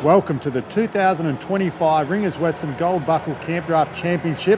Welcome to the 2025 Ringers Western Gold Buckle Camp Draft Championship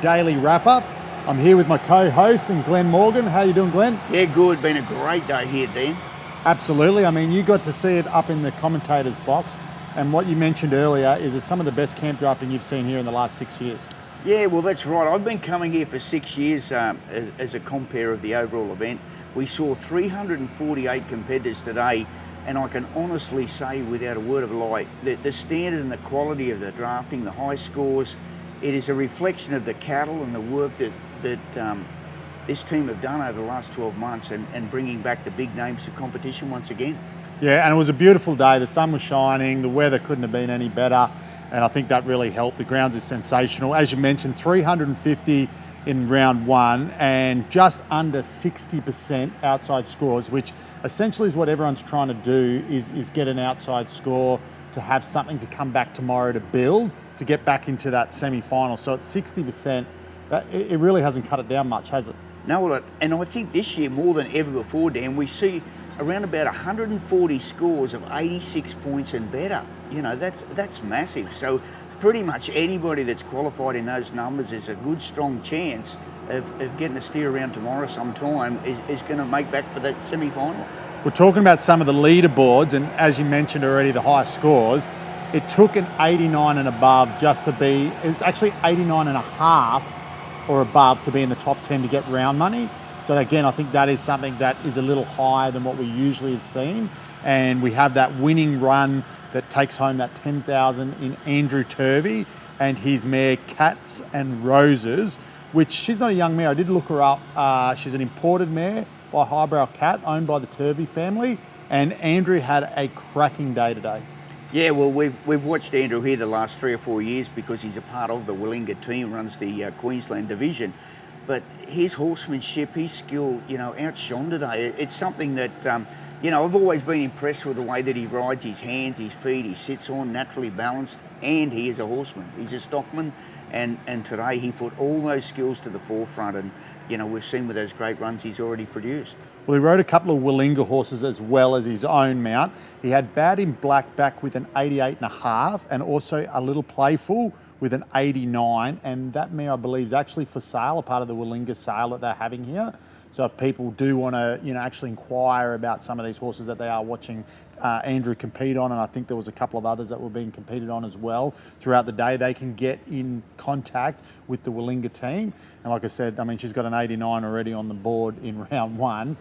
Daily Wrap-Up. I'm here with my co-host and Glenn Morgan. How you doing, Glenn? Yeah, good. Been a great day here, Dan. Absolutely. I mean, you got to see it up in the commentators box, and what you mentioned earlier is it's some of the best camp drafting you've seen here in the last 6 years. Yeah, well, that's right. I've been coming here for 6 years as a compere of the overall event. We saw 348 competitors today, and I can honestly say, without a word of a lie, that the standard and the quality of the drafting, the high scores, it is a reflection of the cattle and the work that this team have done over the last 12 months and bringing back the big names to competition once again. Yeah, and it was a beautiful day. The sun was shining. The weather couldn't have been any better, and I think that really helped. The grounds is sensational. As you mentioned, 350 in round one and just under 60% outside scores, which essentially is what everyone's trying to do, is get an outside score to have something to come back tomorrow to build, to get back into that semi-final. So at 60%, it really hasn't cut it down much, has it? No, well, and I think this year more than ever before, Dan, we see around about 140 scores of 86 points and better. You know, that's massive. So pretty much anybody that's qualified in those numbers is a good, strong chance of getting a steer around tomorrow sometime is going to make back for that semi-final. We're talking about some of the leaderboards, and as you mentioned already, the high scores. It took an 89 and above just to be, it was actually 89 and a half or above to be in the top 10 to get round money. So again, I think that is something that is a little higher than what we usually have seen. And we have that winning run that takes home that 10,000 in Andrew Turvey and his mare Cats and Roses, which she's not a young mare. I did look her up. She's an imported mare by Highbrow Cat, owned by the Turvey family. And Andrew had a cracking day today. Yeah, well, we've watched Andrew here the last 3 or 4 years because he's a part of the Willinga team, runs the Queensland division. But his horsemanship, his skill, outshone today. It's something that, I've always been impressed with the way that he rides, his hands, his feet, he sits on, naturally balanced, and he is a horseman. He's a stockman, and today he put all those skills to the forefront, and, we've seen with those great runs he's already produced. Well, he rode a couple of Willinga horses as well as his own mount. He had Bad in Black back with an 88 and a half, and also a Little Playful with an 89, and that mare I believe is actually for sale, a part of the Willinga sale that they're having here. So if people do want to, actually inquire about some of these horses that they are watching Andrew compete on, and I think there was a couple of others that were being competed on as well throughout the day, they can get in contact with the Willinga team. And like I said, I mean, she's got an 89 already on the board in round one.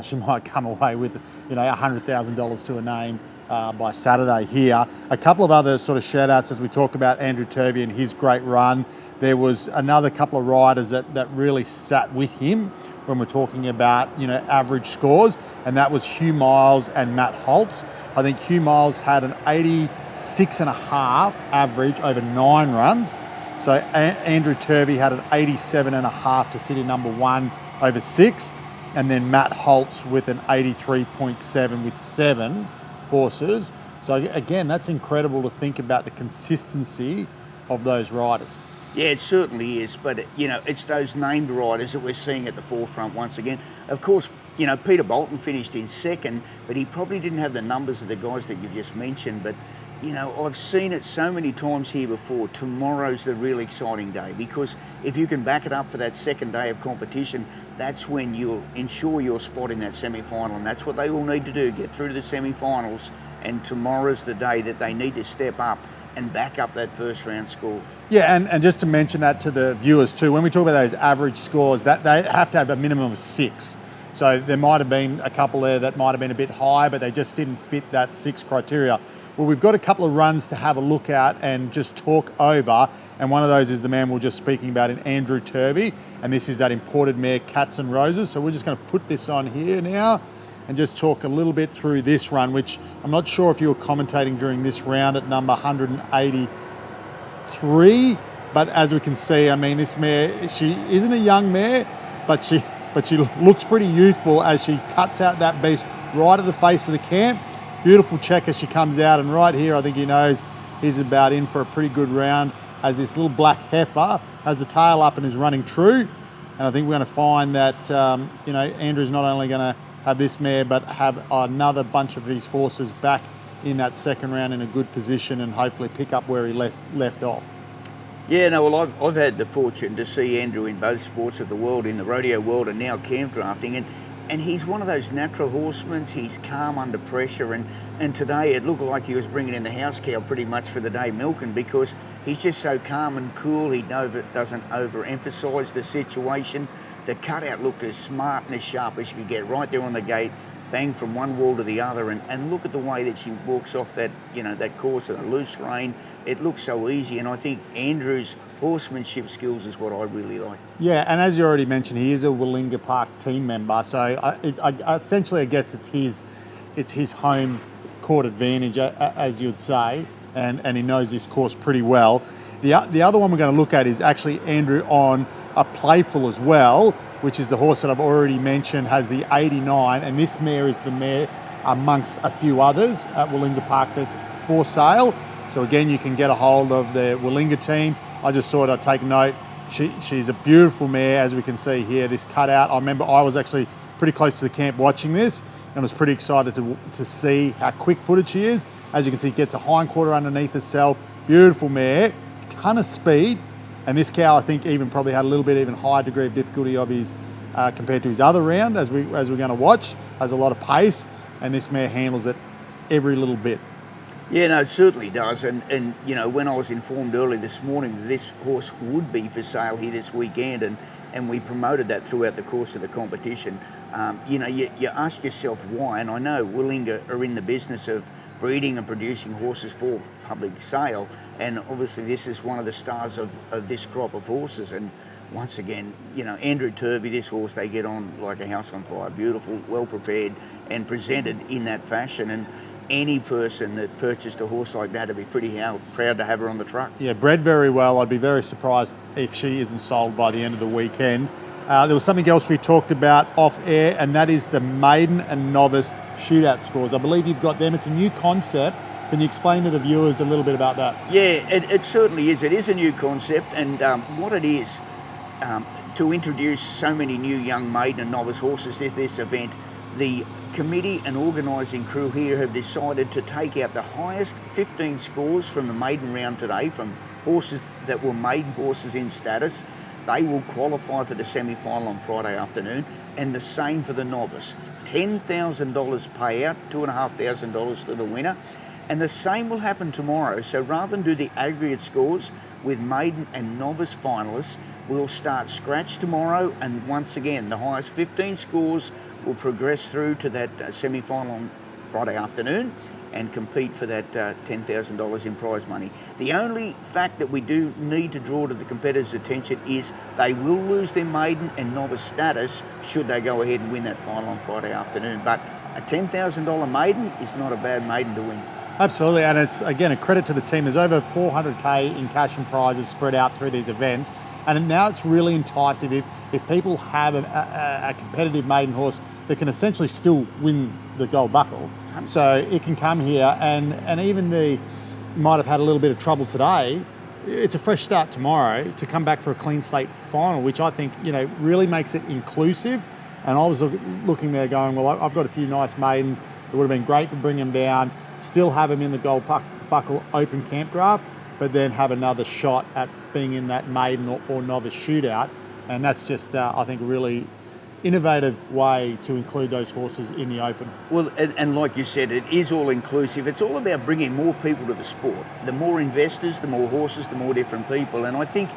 She might come away with, $100,000 to a name by Saturday here. A couple of other sort of shout outs as we talk about Andrew Turvey and his great run. There was another couple of riders that really sat with him when we're talking about, average scores, and that was Hugh Miles and Matt Holtz. I think Hugh Miles had an 86 and a half average over 9 runs. So Andrew Turvey had an 87 and a half to sit in number 1 over 6. And then Matt Holtz with an 83.7 with 7 horses. So again, that's incredible to think about the consistency of those riders. Yeah, it certainly is, but it's those named riders that we're seeing at the forefront once again. Of course, Peter Bolton finished in second, but he probably didn't have the numbers of the guys that you've just mentioned. But I've seen it so many times here before. Tomorrow's the real exciting day, because if you can back it up for that second day of competition, that's when you'll ensure your spot in that semi-final, and that's what they all need to do, get through to the semi-finals. And tomorrow's the day that they need to step up and back up that first round score. Yeah, and just to mention that to the viewers too, when we talk about those average scores, that they have to have a minimum of 6. So there might have been a couple there that might have been a bit high, but they just didn't fit that 6 criteria. Well, we've got a couple of runs to have a look at and just talk over, and one of those is the man we were just speaking about in Andrew Turvey, and this is that imported mare Cats and Roses. So we're just going to put this on here now and just talk a little bit through this run, which I'm not sure if you were commentating during this round at number 183, but as we can see, I mean, this mare, she isn't a young mare, but she looks pretty youthful as she cuts out that beast right at the face of the camp. Beautiful check as she comes out, and right here I think he knows he's about in for a pretty good round as this little black heifer has the tail up and is running true. And I think we're going to find that Andrew's not only going to have this mare but have another bunch of these horses back in that second round in a good position and hopefully pick up where he left off. Yeah, no, well, I've had the fortune to see Andrew in both sports of the world, in the rodeo world and now camp drafting, and he's one of those natural horsemen. He's calm under pressure, and today it looked like he was bringing in the house cow pretty much for the day milking, because he's just so calm and cool. He doesn't overemphasise the situation. The cutout looked as smart and as sharp as you could get, right there on the gate, bang from one wall to the other, and look at the way that she walks off that, that course of the loose rein. It looks so easy, and I think Andrew's horsemanship skills is what I really like. Yeah, and as you already mentioned, he is a Willinga Park team member, so essentially I guess it's his home court advantage, as you'd say, and he knows this course pretty well. The other one we're going to look at is actually Andrew on a Playful as well, which is the horse that I've already mentioned, has the 89, and this mare is the mare amongst a few others at Willinga Park that's for sale. So again, you can get a hold of the Willinga team. I just thought I'd take note. She's a beautiful mare, as we can see here, this cutout. I remember I was actually pretty close to the camp watching this and was pretty excited to see how quick-footed she is. As you can see, gets a hindquarter underneath herself. Beautiful mare, ton of speed. And this cow, I think, even probably had a little bit even higher degree of difficulty of his compared to his other round, as we're going to watch. Has a lot of pace, and this mare handles it every little bit. Yeah, no, it certainly does. And when I was informed early this morning that this horse would be for sale here this weekend, and we promoted that throughout the course of the competition, you ask yourself why. And I know Willinga are in the business of breeding and producing horses for public sale, and obviously this is one of the stars of this crop of horses. And once again, Andrew Turvey, this horse, they get on like a house on fire. Beautiful, well prepared, and presented in that fashion. And any person that purchased a horse like that would be pretty proud to have her on the truck. Yeah, bred very well. I'd be very surprised if she isn't sold by the end of the weekend. There was something else we talked about off air, and that is the maiden and novice shootout scores. I believe you've got them. It's a new concept. Can you explain to the viewers a little bit about that? Yeah, it certainly is. It is a new concept, and what it is, to introduce so many new young maiden and novice horses to this event, the committee and organising crew here have decided to take out the highest 15 scores from the maiden round today, from horses that were maiden horses in status. They will qualify for the semi-final on Friday afternoon, and the same for the novice. $10,000 payout, $2,500 to the winner, and the same will happen tomorrow. So rather than do the aggregate scores with maiden and novice finalists, we'll start scratch tomorrow, and once again, the highest 15 scores will progress through to that semi-final on Friday afternoon and compete for that $10,000 in prize money. The only fact that we do need to draw to the competitors' attention is they will lose their maiden and novice status should they go ahead and win that final on Friday afternoon. But a $10,000 maiden is not a bad maiden to win. Absolutely, and it's, again, a credit to the team. There's over $400K in cash and prizes spread out through these events, and now it's really enticing if people have a competitive maiden horse that can essentially still win the gold buckle. So it can come here, and even you might have had a little bit of trouble today. It's a fresh start tomorrow to come back for a clean slate final, which I think really makes it inclusive. And I was looking there going, well, I've got a few nice maidens. It would have been great to bring them down, still have them in the gold buckle open camp draft, but then have another shot at being in that maiden or novice shootout. And that's just, I think, a really innovative way to include those horses in the open. Well, and like you said, it is all inclusive. It's all about bringing more people to the sport. The more investors, the more horses, the more different people. And I think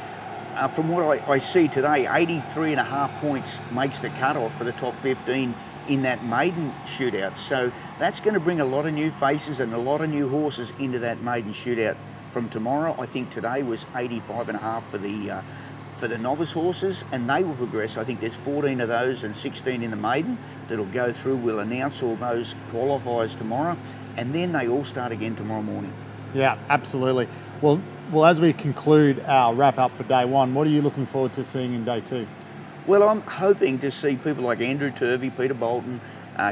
from what I see today, 83.5 points makes the cutoff for the top 15 in that maiden shootout. So that's going to bring a lot of new faces and a lot of new horses into that maiden shootout from tomorrow. I think today was 85.5 for the novice horses, and they will progress. I think there's 14 of those and 16 in the maiden that'll go through. We'll announce all those qualifiers tomorrow, and then they all start again tomorrow morning. Yeah, absolutely. Well, as we conclude our wrap up for day one, what are you looking forward to seeing in day two? Well, I'm hoping to see people like Andrew Turvey, Peter Bolton,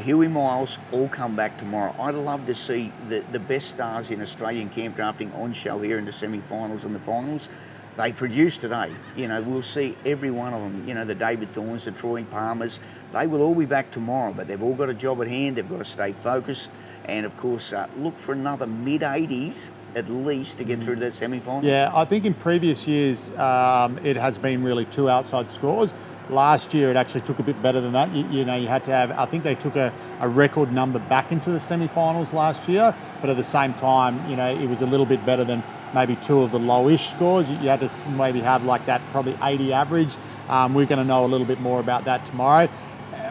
Huey Miles all come back tomorrow. I'd love to see the best stars in Australian camp drafting on show here in the semi-finals and the finals. They produced today. We'll see every one of them. The David Thorns, the Troy Palmers, they will all be back tomorrow, but they've all got a job at hand. They've got to stay focused. And of course, look for another mid-80s at least to get through to that semi-final. Yeah, I think in previous years it has been really 2 outside scores. Last year it actually took a bit better than that. You know, you had to have, I think they took a record number back into the semi-finals last year, but at the same time, you know, it was a little bit better than maybe 2 of the lowish scores. You had to maybe have like that probably 80 average. We're going to know a little bit more about that tomorrow.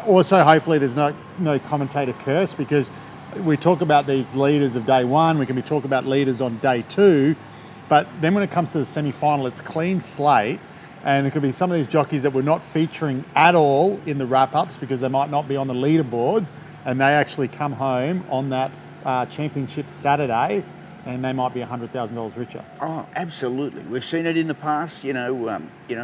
Also, hopefully there's no commentator curse, because we talk about these leaders of day one, we can be talking about leaders on day 2, but then when it comes to the semi-final, it's clean slate, and it could be some of these jockeys that we're not featuring at all in the wrap-ups because they might not be on the leaderboards, and they actually come home on that championship Saturday, and they might be $100,000 richer. Oh, absolutely. We've seen it in the past. You know,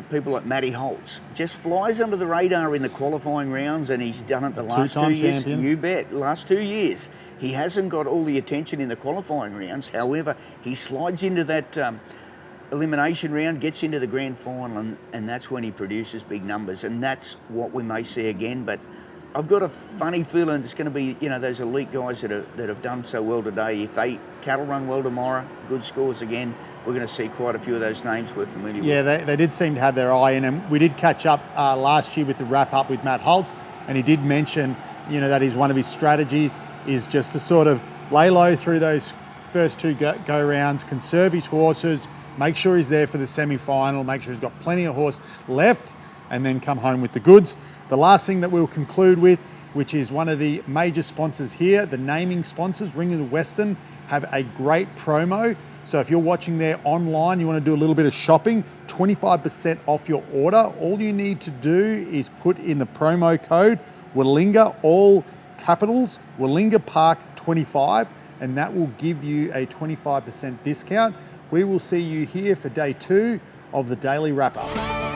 people like Matty Holtz just flies under the radar in the qualifying rounds, and he's done it the last 2 years. Champion. You bet. Last 2 years, he hasn't got all the attention in the qualifying rounds. However, he slides into that elimination round, gets into the grand final, and that's when he produces big numbers. And that's what we may see again. But I've got a funny feeling it's going to be, you know, those elite guys that have done so well today. If they cattle run well tomorrow, good scores again, we're going to see quite a few of those names we're familiar with. Yeah, they did seem to have their eye in him. We did catch up last year with the wrap-up with Matt Holtz, and he did mention, you know, that is one of his strategies is just to sort of lay low through those first 2 go rounds, conserve his horses, make sure he's there for the semi-final, make sure he's got plenty of horse left, and then come home with the goods. The last thing that we'll conclude with, which is one of the major sponsors here, the naming sponsors, Ring of the Western, have a great promo. So if you're watching there online, you want to do a little bit of shopping, 25% off your order. All you need to do is put in the promo code Willinga, all capitals, Willinga Park 25, and that will give you a 25% discount. We will see you here for day 2 of the Daily Wrap Up.